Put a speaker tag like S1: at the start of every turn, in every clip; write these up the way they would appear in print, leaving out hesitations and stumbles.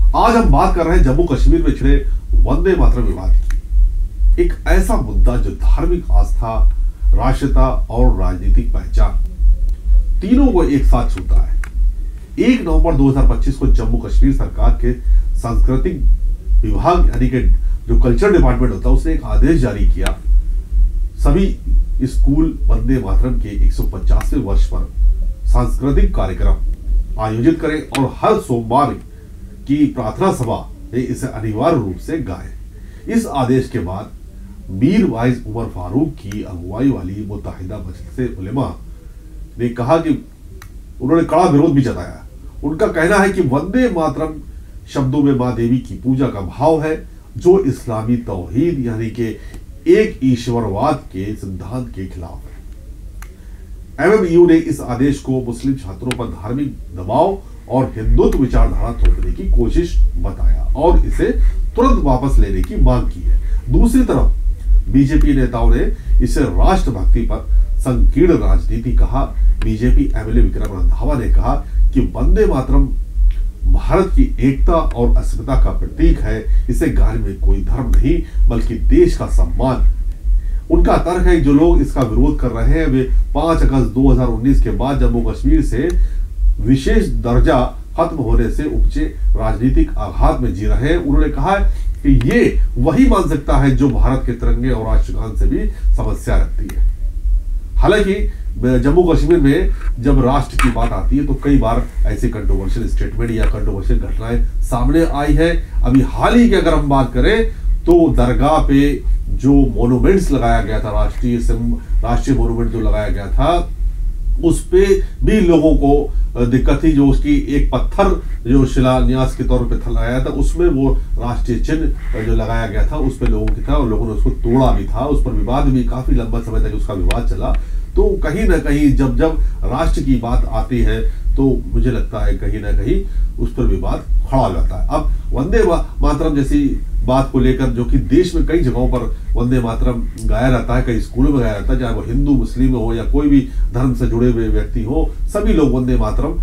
S1: आज हम बात कर रहे हैं जम्मू कश्मीर में छिड़े वंदे मातरम विवाद की। एक ऐसा मुद्दा जो धार्मिक आस्था, राष्ट्रीयता और राजनीतिक पहचान तीनों को एक साथ छूता है। 1 नवंबर 2025 को जम्मू कश्मीर सरकार के सांस्कृतिक विभाग यानी कि जो कल्चर डिपार्टमेंट होता है उसने एक आदेश जारी किया, सभी स्कूल वंदे मातरम के 150वें वर्ष पर सांस्कृतिक कार्यक्रम आयोजित करें और हर सोमवार की प्रार्थना सभा में इसे अनिवार्य रूप से गाएं। इस आदेश के बाद मीर वाइज उमर फारूक की अगुवाई वाली मुत्तहिदा मजलिस उलेमा ने कहा कि उन्होंने कड़ा विरोध भी जताया। उनका कहना है कि वंदे मातरम शब्दों में मां देवी की पूजा का भाव है, जो इस्लामी तौहीद यानी कि एक ईश्वरवाद के सिद्धांत के खिलाफ है। एमएमयू ने इस आदेश को मुस्लिम छात्रों पर धार्मिक दबाव और हिंदुत्व विचारधारा थोपने की कोशिश बताया और इसे तुरंत वापस लेने की मांग की है। दूसरी तरफ बीजेपी नेताओं ने इसे राष्ट्रभक्ति पर संकीर्ण राजनीति कहा। बीजेपी एमएलए विक्रम रंधावा ने कहा कि वंदे मातरम भारत की एकता और अस्मिता का प्रतीक है। इसे गाने में कोई धर्म नहीं बल्कि देश का सम्मान। उनका तर्क है जो लोग इसका विरोध कर रहे हैं वे 5 अगस्त 2019 के बाद जम्मू कश्मीर से विशेष दर्जा खत्म होने से उपजे राजनीतिक आघात में जी रहे हैं। उन्होंने कहा कि ये वही मानसिकता है जो भारत के तिरंगे और राष्ट्रगान से भी समस्या रखती है। हालांकि जम्मू कश्मीर में जब राष्ट्र की बात आती है तो कई बार ऐसी कंट्रोवर्शियल स्टेटमेंट या कंट्रोवर्शियल घटनाएं सामने आई है। अभी हाल ही की अगर हम बात करें तो दरगाह पे जो मोन्यूमेंट्स लगाया गया था, राष्ट्रीय मोन्यूमेंट जो लगाया गया था, उस पे भी लोगों को दिक्कत थी। जो उसकी एक पत्थर जो शिलान्यास के तौर पे लगाया था उसमें वो राष्ट्रीय चिन्ह जो लगाया गया था उस पे लोगों की था और लोगों ने उसको तोड़ा भी था। उस पर विवाद भी काफी लंबा समय तक उसका विवाद चला। तो कहीं ना कहीं जब राष्ट्र की बात आती है तो मुझे लगता है कहीं ना कहीं उस पर विवाद खड़ा हो जाता है। अब वंदे मातरम जैसी बात को लेकर जो कि देश में कई जगहों पर वंदे मातरम गाया जाता है, कई स्कूलों में गाया जाता है, चाहे वो हिंदू मुस्लिम हो या कोई भी धर्म से जुड़े हुए व्यक्ति हो, सभी लोग वंदे मातरम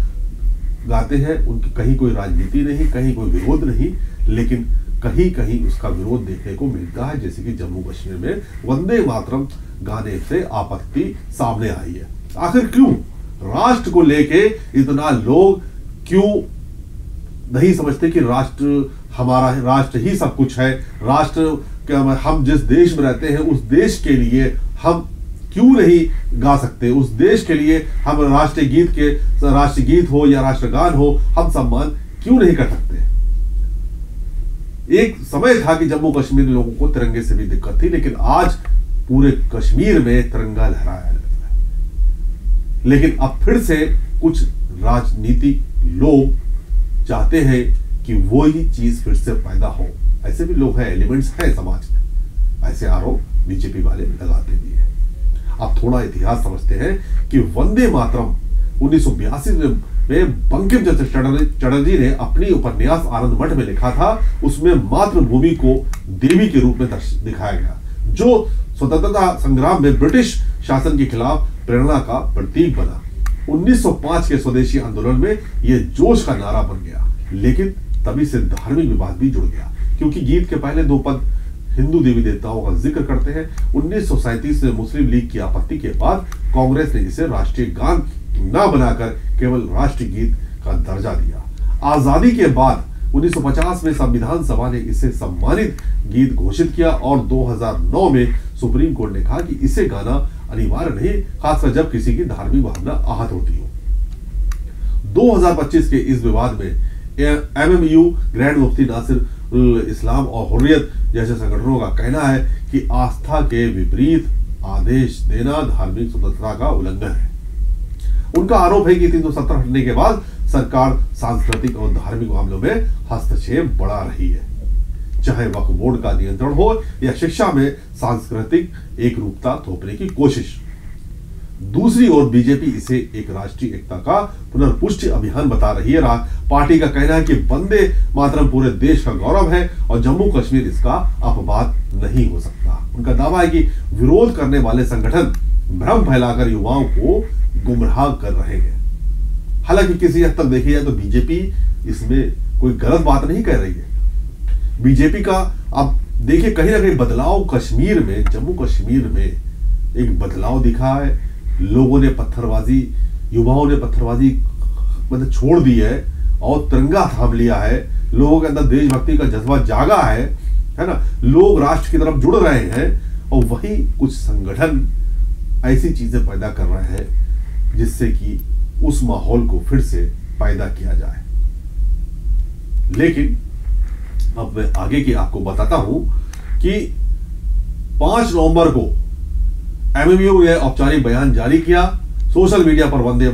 S1: गाते हैं। उनकी कहीं कोई राजनीति नहीं, कहीं कोई विरोध नहीं, लेकिन कहीं कहीं उसका विरोध देखने को मिलता है। जैसे कि जम्मू कश्मीर में वंदे मातरम गाने से आपत्ति सामने आई है। आखिर क्यों राष्ट्र को लेके इतना लोग क्यों नहीं समझते कि राष्ट्र हमारा है, राष्ट्र ही सब कुछ है, राष्ट्र हम जिस देश में रहते हैं उस देश के लिए हम क्यों नहीं गा सकते, उस देश के लिए हम राष्ट्रीय गीत हो या राष्ट्रगान हो हम सम्मान क्यों नहीं कर सकते। एक समय था कि जम्मू कश्मीर लोगों को तिरंगे से भी दिक्कत थी, लेकिन आज पूरे कश्मीर में तिरंगा लहराया जाता है। लेकिन अब फिर से कुछ राजनीतिक लोग चाहते हैं कि वो ही चीज फिर से पैदा हो। ऐसे भी लोग हैं, एलिमेंट्स हैं समाज में, ऐसे आरोप बीजेपी वाले लगाते भी हैं। अब थोड़ा इतिहास समझते हैं कि वंदे मातरम 1982 में बंकिम चंद्र चटर्जी ने अपनी उपन्यास आनंद मठ में लिखा था। उसमें मातृभूमि को देवी के रूप में दिखाया गया, जो स्वतंत्रता संग्राम में ब्रिटिश शासन के खिलाफ प्रेरणा का प्रतीक बना। 1905 के स्वदेशी आंदोलन में यह जोश का नारा बन गया, लेकिन तभी से धार्मिक विवाद भी जुड़ गया, क्योंकि गीत के पहले 2 पद हिंदू देवी देवताओं का जिक्र करते हैं। 1937 में मुस्लिम लीग की आपत्ति के बाद कांग्रेस ने इसे राष्ट्रीय गान न बनाकर केवल राष्ट्रीय गीत का दर्जा दिया। आजादी के बाद 1950 में संविधान सभा ने इसे सम्मानित गीत घोषित किया और 2009 में सुप्रीम कोर्ट ने कहा कि इसे गाना अनिवार्य नहीं, खासकर जब किसी की धार्मिक भावना आहत होती हो। 2025 के इस विवाद में एमएमयू, ग्रैंड मुफ्ती नासिर इस्लाम और हुर्रियत जैसे संगठनों का कहना है कि आस्था के विपरीत आदेश देना धार्मिक स्वतंत्रता का उल्लंघन है। उनका आरोप है कि 370 हटने के बाद सरकार सांस्कृतिक और धार्मिक मामलों में हस्तक्षेप बढ़ा रही है, चाहे वक्फ बोर्ड का नियंत्रण हो या शिक्षा में सांस्कृतिक एकरूपता थोपने की कोशिश। दूसरी ओर बीजेपी इसे एक राष्ट्रीय एकता का पुनर्पुष्टि अभियान बता रही है। पार्टी का कहना है कि वंदे मातरम पूरे देश का गौरव है और जम्मू कश्मीर इसका अपवाद नहीं हो सकता। उनका दावा है कि विरोध करने वाले संगठन भ्रम फैलाकर युवाओं को गुमराह कर रहे हैं। हालांकि किसी हद तक देखी जाए तो बीजेपी इसमें कोई गलत बात नहीं कह रही है। बीजेपी का अब देखिए कहीं ना कहीं बदलाव कश्मीर में, जम्मू कश्मीर में एक बदलाव दिखा है। लोगों ने पत्थरबाजी, युवाओं ने पत्थरबाजी मतलब छोड़ दी है और तिरंगा थाम लिया है। लोगों के अंदर देशभक्ति का जज्बा जागा है ना। लोग राष्ट्र की तरफ जुड़ रहे हैं और वही कुछ संगठन ऐसी चीजें पैदा कर रहे हैं जिससे कि उस माहौल को फिर से पैदा किया जाए। लेकिन अब मैं आगे की आपको बताता हूं कि 5 नवंबर को एमएमयू ने औपचारिक बयान जारी किया। सोशल मीडिया पर वंदे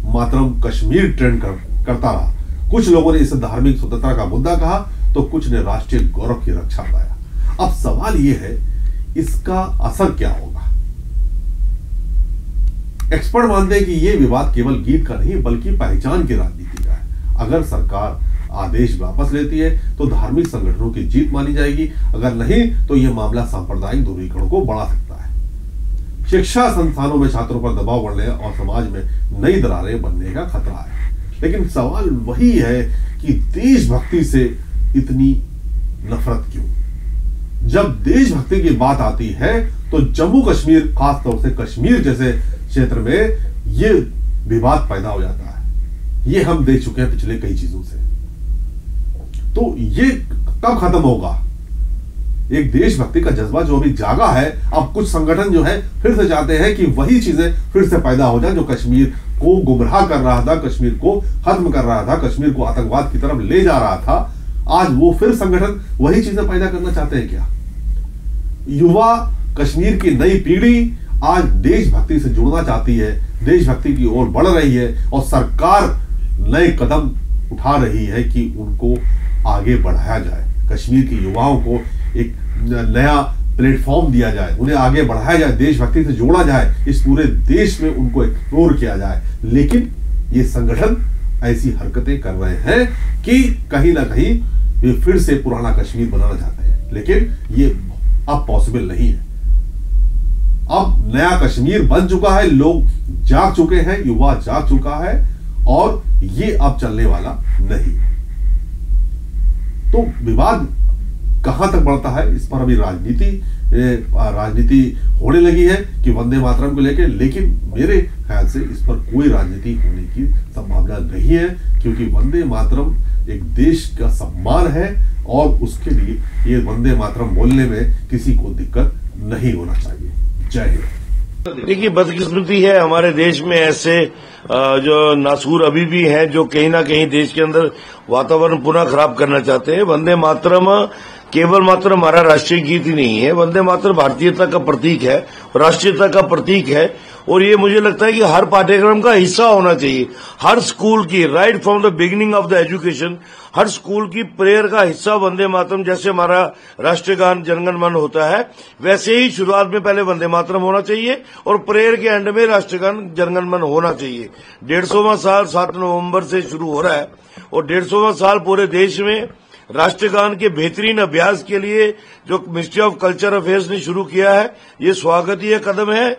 S1: मातरम कश्मीर ट्रेंड करता रहा। कुछ लोगों ने इसे धार्मिक स्वतंत्रता का मुद्दा कहा तो कुछ ने राष्ट्रीय गौरव की रक्षा पाया। अब सवाल यह है इसका असर क्या होगा। एक्सपर्ट मानते हैं कि यह विवाद केवल गीत का नहीं बल्कि पहचान की राजनीति का है। अगर सरकार आदेश वापस लेती है तो धार्मिक संगठनों की जीत मानी जाएगी, अगर नहीं तो यह मामला सांप्रदायिक ध्रुवीकरण को बढ़ा सकता है। शिक्षा संस्थानों में छात्रों पर दबाव बढ़ने और समाज में नई दरारें बनने का खतरा है। लेकिन सवाल वही है कि देशभक्ति से इतनी नफरत क्यों? जब देशभक्ति की बात आती है तो जम्मू कश्मीर, खासतौर से कश्मीर जैसे क्षेत्र में यह विवाद पैदा हो जाता है। यह हम देख चुके हैं पिछले कई चीजों से। तो यह कब खत्म होगा? एक देशभक्ति का जज्बा जो अभी जागा है, अब कुछ संगठन जो है फिर से चाहते हैं कि वही चीजें फिर से पैदा हो जाए जो कश्मीर को गुमराह कर रहा था, कश्मीर को खत्म कर रहा था, कश्मीर को आतंकवाद की तरफ ले जा रहा था। आज वो फिर संगठन वही चीजें पैदा करना चाहते हैं क्या? युवा, कश्मीर की नई पीढ़ी आज देशभक्ति से जुड़ना चाहती है, देशभक्ति की ओर बढ़ रही है और सरकार नए कदम उठा रही है कि उनको आगे बढ़ाया जाए। कश्मीर के युवाओं को एक नया प्लेटफॉर्म दिया जाए, उन्हें आगे बढ़ाया जाए, देशभक्ति से जोड़ा जाए, इस पूरे देश में उनको एक्सप्लोर किया जाए। लेकिन ये संगठन ऐसी हरकतें कर रहे हैं कि कहीं ना कहीं ये फिर से पुराना कश्मीर बनाना चाहते हैं। लेकिन ये अब पॉसिबल नहीं है। अब नया कश्मीर बन चुका है, लोग जाग चुके हैं, युवा जाग चुका है और ये अब चलने वाला नहीं। तो विवाद कहां तक बढ़ता है इस पर अभी राजनीति होने लगी है कि वंदे मातरम को लेकर। लेकिन मेरे ख्याल से इस पर कोई राजनीति होने की संभावना नहीं है, क्योंकि वंदे मातरम एक देश का सम्मान है और उसके लिए ये वंदे मातरम बोलने में किसी को दिक्कत नहीं होना चाहिए। जय हिंद।
S2: देखिए, बदकिस्मती है हमारे देश में ऐसे जो नासूर अभी भी हैं जो कहीं ना कहीं देश के अंदर वातावरण पुनः खराब करना चाहते हैं। वंदे मातरम केवल मात्र हमारा राष्ट्रीय गीत ही नहीं है, वंदे मातरम भारतीयता का प्रतीक है, राष्ट्रीयता का प्रतीक है और ये मुझे लगता है कि हर पाठ्यक्रम का हिस्सा होना चाहिए। हर स्कूल की, right from the beginning of the education, her school की प्रेयर का हिस्सा वंदे मातरम, जैसे हमारा राष्ट्रीय गान जनगण मन होता है वैसे ही शुरुआत में पहले वंदे मातरम होना चाहिए और प्रेयर के एंड में राष्ट्रीय गान जनगण मन होना चाहिए। 150वां साल 7 नवंबर से शुरू हो रहा है और 150वां साल पूरे देश में राष्ट्रगान के बेहतरीन अभ्यास के लिए जो मिनिस्ट्री ऑफ कल्चर अफेयर्स ने शुरू किया है, ये स्वागतीय कदम है।